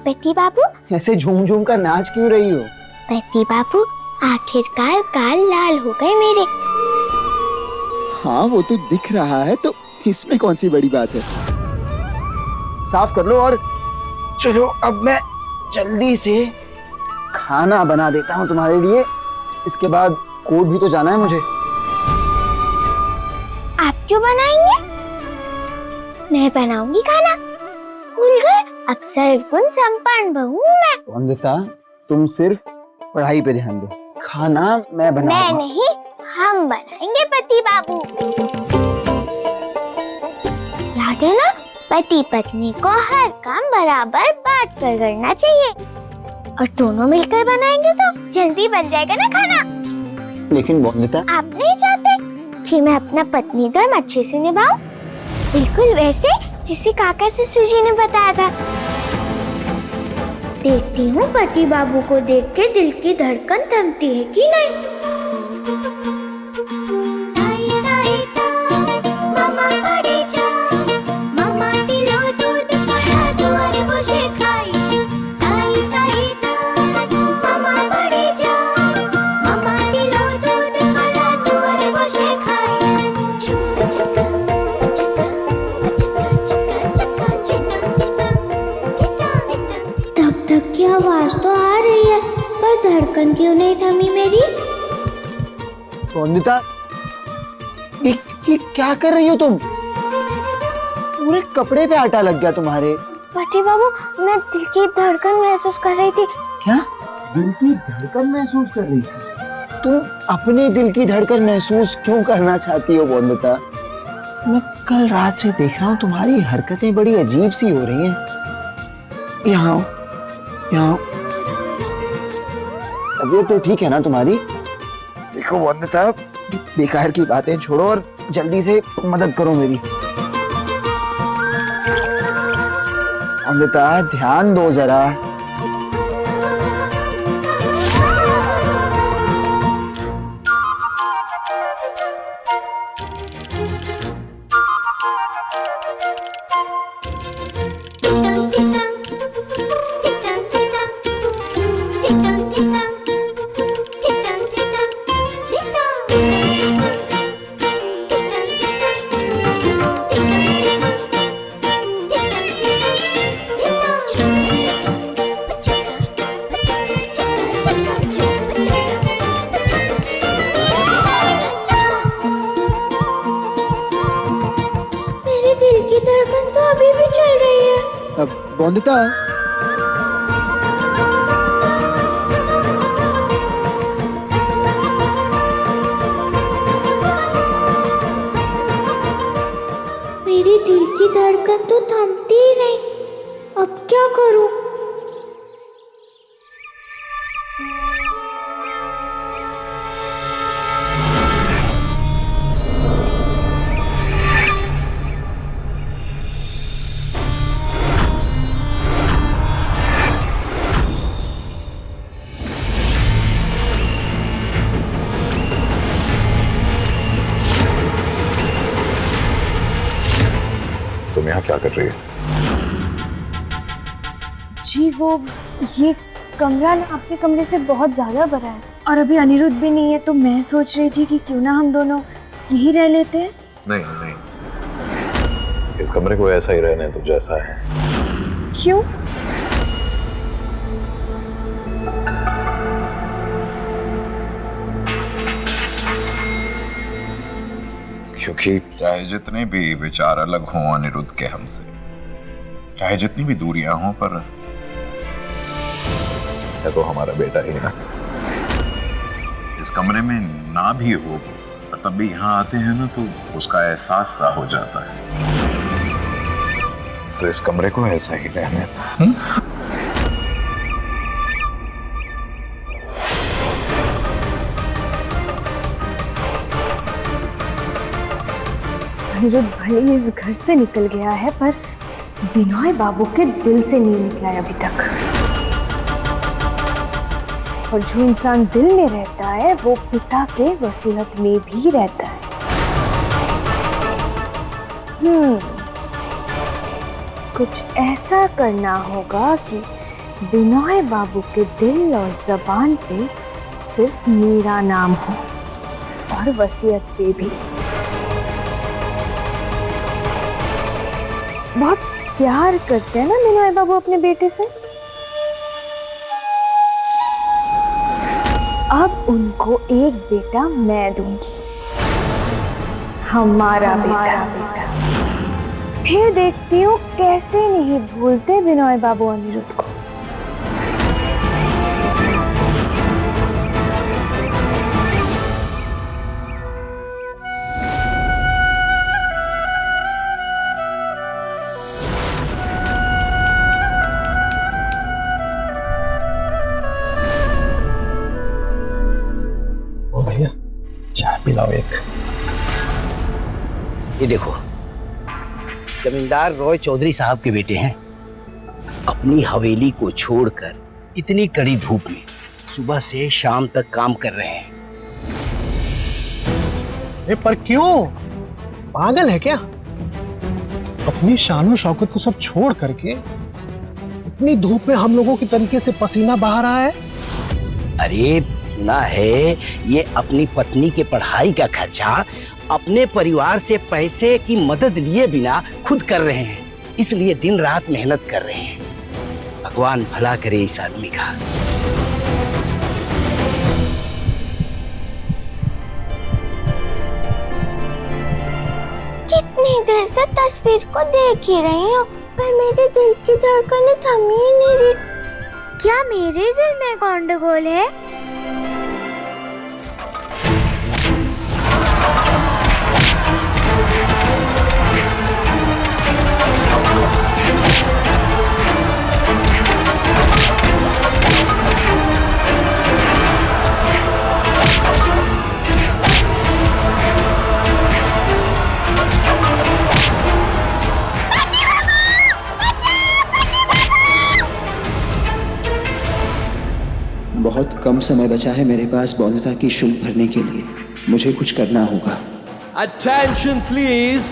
पति बाबू, ऐसे झूम झूम कर नाच क्यों रही हो? पति बाबू, आखिरकार गाल लाल हो गए मेरे। हाँ वो तो दिख रहा है, तो इसमें कौन सी बड़ी बात है। साफ कर लो और चलो अब मैं जल्दी से खाना बना देता हूँ तुम्हारे लिए। इसके बाद कोर्ट भी तो जाना है मुझे। आप क्यों बनाएंगे? मैं बनाऊंगी खाना। भूल गए, अब सर्वगुण संपन्न बहू हूँ मैं। वंदिता, तुम सिर्फ पढ़ाई पे ध्यान दो, खाना मैं बनाऊंगा। मैं नहीं, हम बनाएंगे पति बाबू। याद है ना, पति पत्नी को हर काम बराबर बांट कर करना चाहिए, और दोनों मिलकर बनाएंगे तो जल्दी बन जाएगा ना खाना। लेकिन वंदिता, आप नहीं चाहते कि मैं अपना पत्नी धर्म अच्छे से निभाऊं, बिल्कुल वैसे जैसे काका ससुर ने बताया था। देखती हूँ पति बाबू को देख के दिल की धड़कन थमती है कि नहीं। आवाज तो आ रही है, पर धड़कन क्यों नहीं थमी मेरी? वंदिता, ये क्या कर रही हो तुम? पूरे कपड़े पे आटा लग गया तुम्हारे। पति बाबू, मैं दिल की धड़कन महसूस कर रही थी। क्या? दिल की धड़कन महसूस कर रही थी? तुम अपने दिल की धड़कन महसूस क्यों करना चाहती हो वंदिता? मैं कल रात से देख रहा हूँ तुम्हारी हरकतें बड़ी अजीब सी हो रही हैं। यहाँ तबीयत तो ठीक है ना तुम्हारी? देखो वंदिता, बेकार की बातें छोड़ो और जल्दी से मदद करो मेरी। वंदिता, ध्यान दो जरा। वंदिता, मेरी दिल की धड़कन तो थमती ही नहीं, अब क्या करूं? तुम यहाँ क्या कर रही है? जी वो ये कमरा ना आपके कमरे से बहुत ज्यादा बड़ा है, और अभी अनिरुद्ध भी नहीं है, तो मैं सोच रही थी कि क्यों ना हम दोनों यही रह लेते हैं। नहीं नहीं, इस कमरे को ऐसा ही रहने दो जैसा है। क्यों? क्योंकि चाहे जितने भी विचार अलग हों अनिरुद्ध के हमसे, चाहे जितनी भी दूरियां हों, पर है तो हमारा बेटा ही ना। इस कमरे में ना भी हो, पर तब भी यहाँ आते हैं ना तो उसका एहसास सा हो जाता है। तो इस कमरे को ऐसा ही रहने दो। अनिरुद्ध भले ही इस घर से निकल गया है, पर बिनोय बाबू के दिल से नहीं निकला है अभी तक। और जो इंसान दिल में रहता है वो पिता के वसीयत में भी रहता है। कुछ ऐसा करना होगा कि बिनोय बाबू के दिल और जबान पे सिर्फ मेरा नाम हो और वसीयत पे भी। बहुत प्यार करते हैं ना बिनोय बाबू अपने बेटे से। अब उनको एक बेटा मैं दूंगी, हमारा बेटा। फिर देखती हूँ कैसे नहीं भूलते बिनोय बाबू अनिरुद्ध को। ओ भैया चाय पिलाओ एक। ये देखो, जमींदार रॉय चौधरी साहब के बेटे हैं। अपनी हवेली को छोड़कर इतनी कड़ी धूप में सुबह से शाम तक काम कर रहे हैं। पर क्यों, पागल है क्या? अपनी शानो शौकत को सब छोड़ करके इतनी धूप में हम लोगों की तरीके से पसीना बहा रहा है। अरे सुना है ये अपनी पत्नी के पढ़ाई का खर्चा अपने परिवार से पैसे की मदद लिए बिना खुद कर रहे हैं, इसलिए दिन रात मेहनत कर रहे हैं। भगवान भला करे इस आदमी का। कितनी देर से तस्वीर को देख ही रही हूँ, पर मेरे दिल की धड़कनें थम ही नहीं रही। क्या मेरे दिल में गंडगोल है? बहुत कम समय बचा है मेरे पास बौद्धता की शुल्क भरने के लिए। मुझे कुछ करना होगा। Attention please.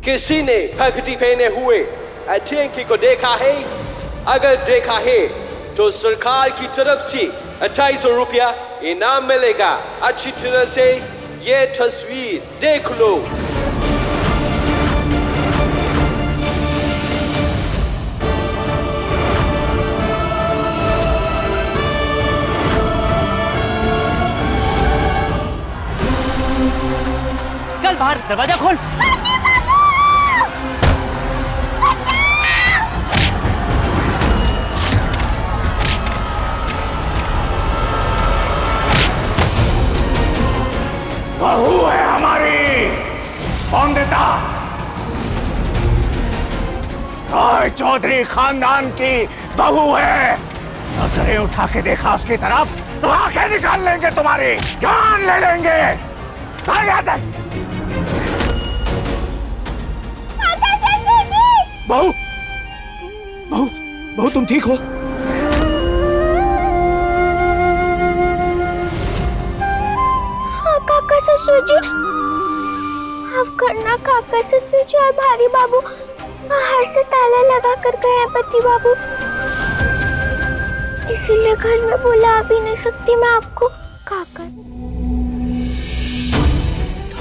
किसी ने पगड़ी पहने हुए अटेंकी को देखा है? अगर देखा है तो सरकार की तरफ से 2800 रुपया इनाम मिलेगा। अच्छी तरह से ये तस्वीर देख लो। चल बाहर, दरवाजा खोल। बहू है हमारी, कौन देता? रॉय चौधरी खानदान की बहू है। नजरें उठा के देखा उसकी तरफ तो आंखें निकाल लेंगे, तुम्हारी जान ले लेंगे। बहू, बहू, बहू तुम ठीक हो? हाँ काका ससुर जी, माफ करना काका ससुर जी और भारी बाबू। बाहर से ताला लगा कर गए हैं पति बाबू, इसीलिए घर में बुला भी नहीं सकती मैं आपको। काका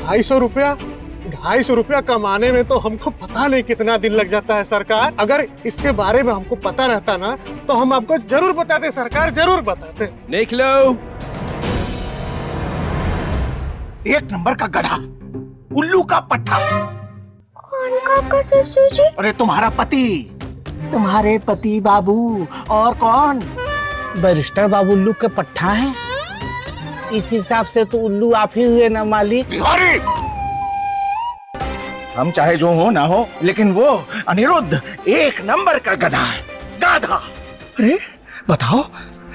250 रुपया कमाने में तो हमको पता नहीं कितना दिन लग जाता है सरकार। अगर इसके बारे में हमको पता रहता ना तो हम आपको जरूर बताते सरकार, जरूर बताते। देख लो, एक नंबर का गधा, उल्लू का पट्टा। कौन काका ससुर जी? अरे तुम्हारा पति, तुम्हारे पति बाबू। और कौन? बैरिस्टर बाबू उल्लू के पट्टा है। इस हिसाब से तो उल्लू आप ही हुए ना मालिक। बिहारी, हम चाहे जो हो ना हो, लेकिन वो अनिरुद्ध एक नंबर का गधा है, गाधा। अरे बताओ,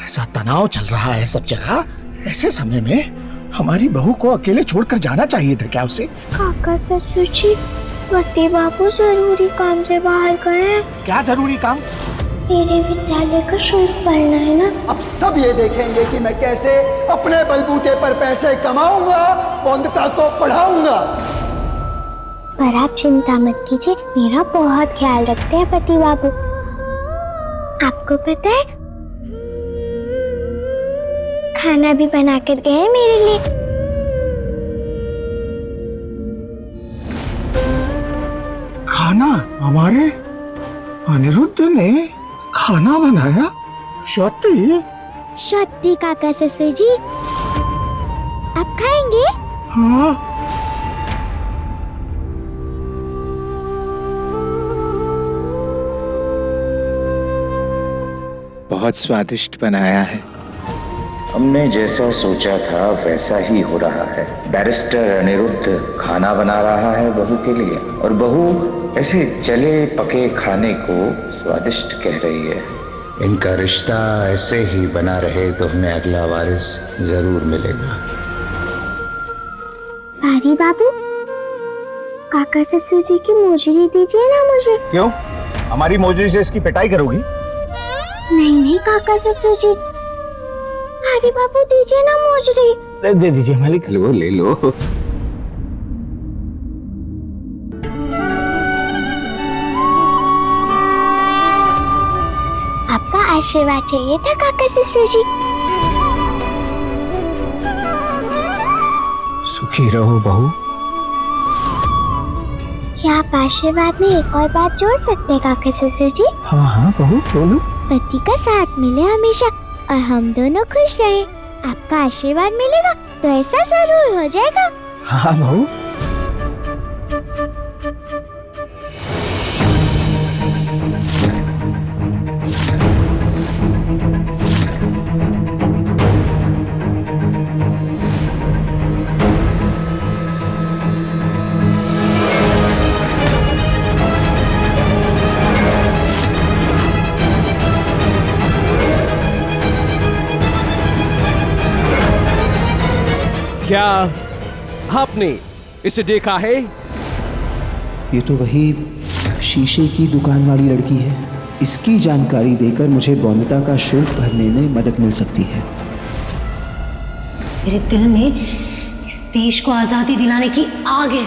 ऐसा तनाव चल रहा है सब जगह, ऐसे समय में हमारी बहू को अकेले छोड़कर जाना चाहिए था क्या उसे? काका ससुर जी, पति बाबू जरूरी काम से बाहर गए हैं। क्या जरूरी काम? मेरे विद्यालय का शुल्क भरना है ना। अब सब ये देखेंगे कि मैं कैसे अपने बलबूते पर पैसे कमाऊंगा, बौद्धता को पढ़ाऊंगा। पर आप चिंता मत कीजिए, मेरा बहुत ख्याल रखते हैं पति बाबू। आपको पता है, खाना भी बना कर गए मेरे लिए। खाना? हमारे अनिरुद्ध ने खाना बनाया? सत्य? सत्य काका ससुर जी, आप खाएंगे? हाँ। बहुत स्वादिष्ट बनाया है। हमने जैसा सोचा था वैसा ही हो रहा है। बैरिस्टर अनिरुद्ध खाना बना रहा है बहू के लिए, और बहू ऐसे जले पके खाने को स्वादिष्ट कह रही है। इनका रिश्ता ऐसे ही बना रहे तो हमें अगला वारिस जरूर मिलेगा। भारी बाबू, काका ससुर जी की मोजरी दीजिए ना मुझे। क्यों? हमारी मोजरी से इसकी पिटाई करोगी? नहीं नहीं काका ससुर जी, भारी बाबू दीजिए ना मोजरी। दे दीजिए मालिक। लो ले लो। आपका आशीर्वाद चाहिए था काका ससुर जी। सुखी रहो बहू। क्या आप आशीर्वाद में एक और बात जोड़ सकते हैं काका ससुर जी? हाँ हाँ बहू बोलो। पति का साथ मिले हमेशा और हम दोनों खुश रहे। आपका आशीर्वाद मिलेगा तो ऐसा जरूर हो जाएगा। हाँ बहू। क्या आपने इसे देखा है? ये तो वही शीशे की दुकान वाली लड़की है। इसकी जानकारी देकर मुझे बौद्धता का शुल्क भरने में मदद मिल सकती है। मेरे दिल में इस देश को आजादी दिलाने की आग है।